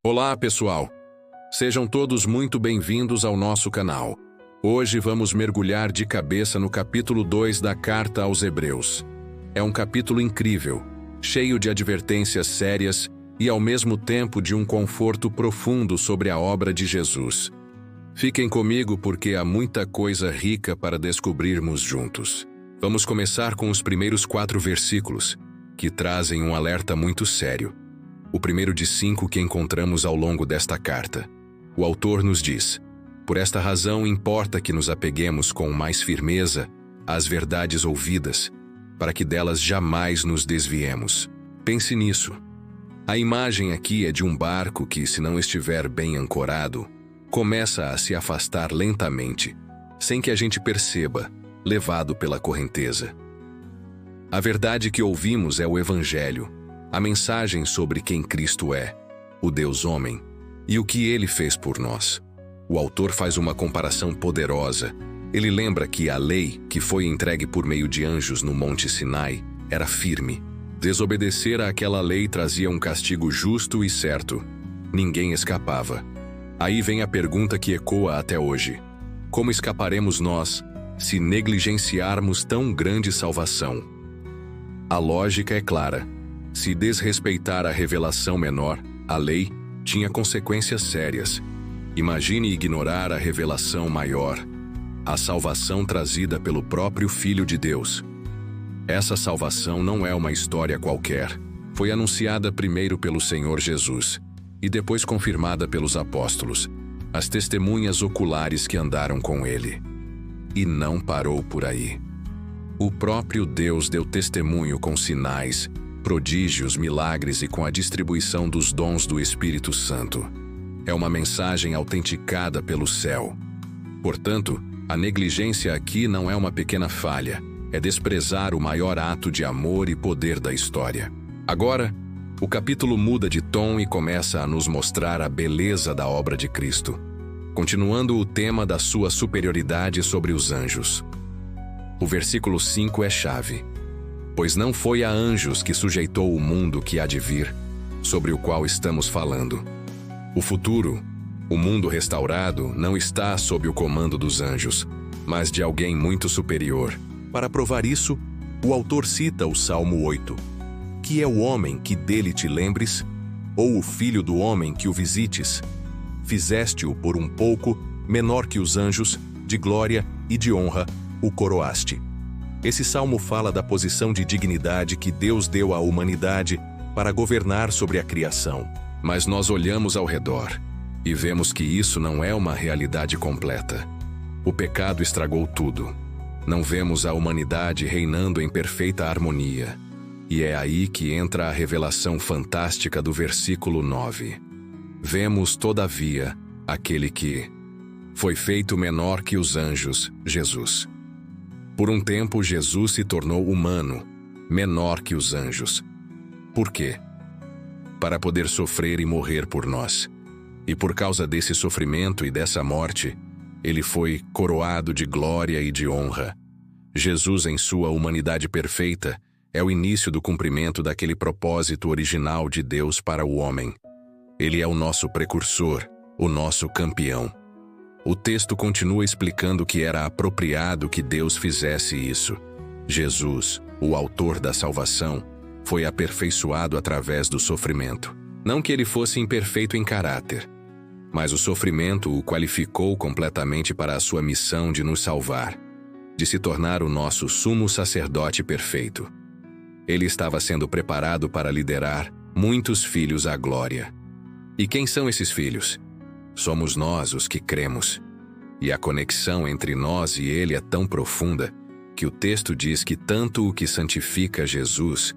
Olá, pessoal! Sejam todos muito bem-vindos ao nosso canal. Hoje vamos mergulhar de cabeça no capítulo 2 da Carta aos Hebreus. É um capítulo incrível, cheio de advertências sérias e ao mesmo tempo de um conforto profundo sobre a obra de Jesus. Fiquem comigo porque há muita coisa rica para descobrirmos juntos. Vamos começar com os primeiros 4 versículos, que trazem um alerta muito sério. O primeiro de 5 que encontramos ao longo desta carta. O autor nos diz: por esta razão importa que nos apeguemos com mais firmeza às verdades ouvidas, para que delas jamais nos desviemos. Pense nisso. A imagem aqui é de um barco que, se não estiver bem ancorado, começa a se afastar lentamente, sem que a gente perceba, levado pela correnteza. A verdade que ouvimos é o Evangelho, a mensagem sobre quem Cristo é, o Deus-homem, e o que Ele fez por nós. O autor faz uma comparação poderosa. Ele lembra que a lei, que foi entregue por meio de anjos no Monte Sinai, era firme. Desobedecer àquela lei trazia um castigo justo e certo. Ninguém escapava. Aí vem a pergunta que ecoa até hoje: como escaparemos nós, se negligenciarmos tão grande salvação? A lógica é clara. Se desrespeitar a revelação menor, a lei, tinha consequências sérias. Imagine ignorar a revelação maior, a salvação trazida pelo próprio Filho de Deus. Essa salvação não é uma história qualquer. Foi anunciada primeiro pelo Senhor Jesus e depois confirmada pelos apóstolos, as testemunhas oculares que andaram com ele. E não parou por aí. O próprio Deus deu testemunho com sinais, prodígios, milagres e com a distribuição dos dons do Espírito Santo. É uma mensagem autenticada pelo céu. Portanto, a negligência aqui não é uma pequena falha, é desprezar o maior ato de amor e poder da história. Agora, o capítulo muda de tom e começa a nos mostrar a beleza da obra de Cristo, continuando o tema da sua superioridade sobre os anjos. O versículo 5 é chave. Pois não foi a anjos que sujeitou o mundo que há de vir, sobre o qual estamos falando. O futuro, o mundo restaurado, não está sob o comando dos anjos, mas de alguém muito superior. Para provar isso, o autor cita o Salmo 8. Que é o homem que dele te lembres, ou o filho do homem que o visites? Fizeste-o por um pouco menor que os anjos, de glória e de honra o coroaste. Esse salmo fala da posição de dignidade que Deus deu à humanidade para governar sobre a criação. Mas nós olhamos ao redor e vemos que isso não é uma realidade completa. O pecado estragou tudo. Não vemos a humanidade reinando em perfeita harmonia. E é aí que entra a revelação fantástica do versículo 9. Vemos, todavia, aquele que foi feito menor que os anjos, Jesus. Por um tempo, Jesus se tornou humano, menor que os anjos. Por quê? Para poder sofrer e morrer por nós. E por causa desse sofrimento e dessa morte, ele foi coroado de glória e de honra. Jesus, em sua humanidade perfeita, é o início do cumprimento daquele propósito original de Deus para o homem. Ele é o nosso precursor, o nosso campeão. O texto continua explicando que era apropriado que Deus fizesse isso. Jesus, o autor da salvação, foi aperfeiçoado através do sofrimento. Não que ele fosse imperfeito em caráter, mas o sofrimento o qualificou completamente para a sua missão de nos salvar, de se tornar o nosso sumo sacerdote perfeito. Ele estava sendo preparado para liderar muitos filhos à glória. E quem são esses filhos? Somos nós os que cremos. E a conexão entre nós e ele é tão profunda que o texto diz que tanto o que santifica Jesus,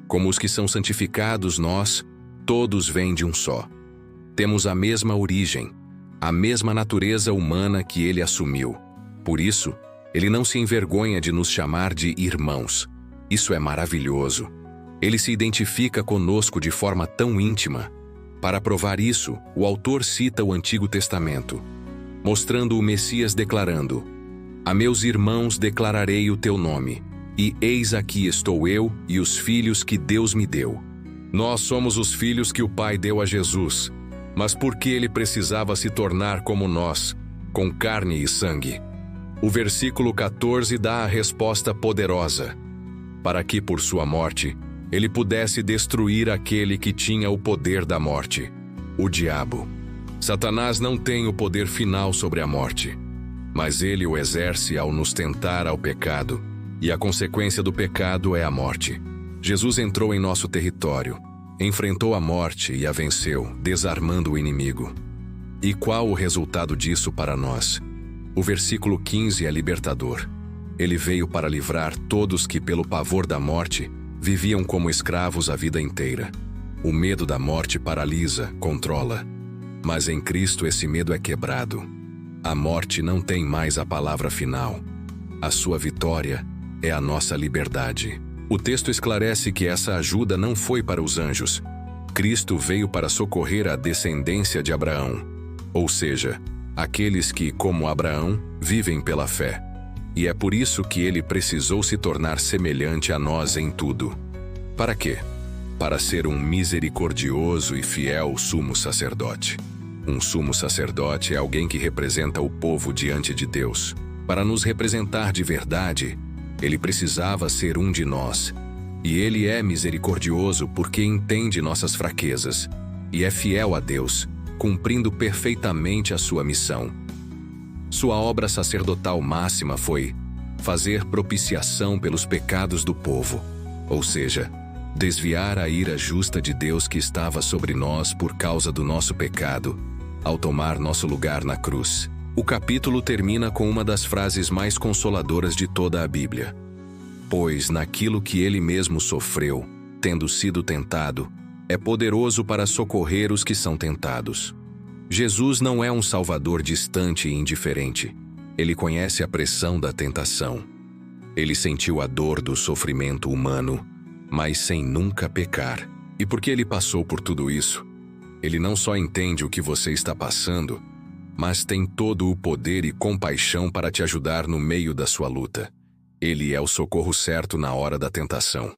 como os que são santificados nós, todos vêm de um só. Temos a mesma origem, a mesma natureza humana que ele assumiu. Por isso, ele não se envergonha de nos chamar de irmãos. Isso é maravilhoso. Ele se identifica conosco de forma tão íntima. Para provar isso, o autor cita o Antigo Testamento, mostrando o Messias declarando: a meus irmãos declararei o teu nome, e eis aqui estou eu e os filhos que Deus me deu. Nós somos os filhos que o Pai deu a Jesus. mas porque ele precisava se tornar como nós, com carne e sangue. O versículo 14 dá a resposta poderosa, para que por sua morte ele pudesse destruir aquele que tinha o poder da morte, o diabo. Satanás não tem o poder final sobre a morte, mas ele o exerce ao nos tentar ao pecado, e a consequência do pecado é a morte. Jesus entrou em nosso território, enfrentou a morte e a venceu, desarmando o inimigo. E qual o resultado disso para nós? O versículo 15 é libertador. Ele veio para livrar todos que, pelo pavor da morte, viviam como escravos a vida inteira. O medo da morte paralisa, controla. Mas em Cristo esse medo é quebrado. A morte não tem mais a palavra final. A sua vitória é a nossa liberdade. O texto esclarece que essa ajuda não foi para os anjos. Cristo veio para socorrer a descendência de Abraão, ou seja, aqueles que, como Abraão, vivem pela fé. E é por isso que ele precisou se tornar semelhante a nós em tudo. Para quê? Para ser um misericordioso e fiel sumo sacerdote. Um sumo sacerdote é alguém que representa o povo diante de Deus. Para nos representar de verdade, ele precisava ser um de nós. E ele é misericordioso porque entende nossas fraquezas e é fiel a Deus, cumprindo perfeitamente a sua missão. Sua obra sacerdotal máxima foi fazer propiciação pelos pecados do povo, ou seja, desviar a ira justa de Deus que estava sobre nós por causa do nosso pecado, ao tomar nosso lugar na cruz. O capítulo termina com uma das frases mais consoladoras de toda a Bíblia. Pois naquilo que ele mesmo sofreu, tendo sido tentado, é poderoso para socorrer os que são tentados. Jesus não é um salvador distante e indiferente. Ele conhece a pressão da tentação. Ele sentiu a dor do sofrimento humano, mas sem nunca pecar. E porque ele passou por tudo isso, ele não só entende o que você está passando, mas tem todo o poder e compaixão para te ajudar no meio da sua luta. Ele é o socorro certo na hora da tentação.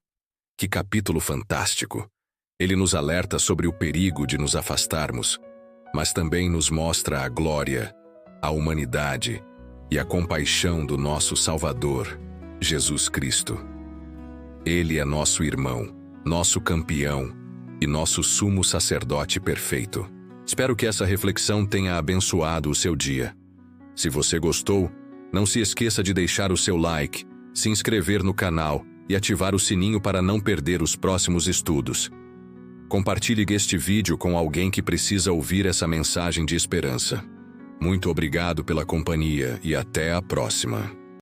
Que capítulo fantástico! Ele nos alerta sobre o perigo de nos afastarmos, mas também nos mostra a glória, a humanidade e a compaixão do nosso Salvador, Jesus Cristo. Ele é nosso irmão, nosso campeão e nosso sumo sacerdote perfeito. Espero que essa reflexão tenha abençoado o seu dia. Se você gostou, não se esqueça de deixar o seu like, se inscrever no canal e ativar o sininho para não perder os próximos estudos. Compartilhe este vídeo com alguém que precisa ouvir essa mensagem de esperança. Muito obrigado pela companhia e até a próxima.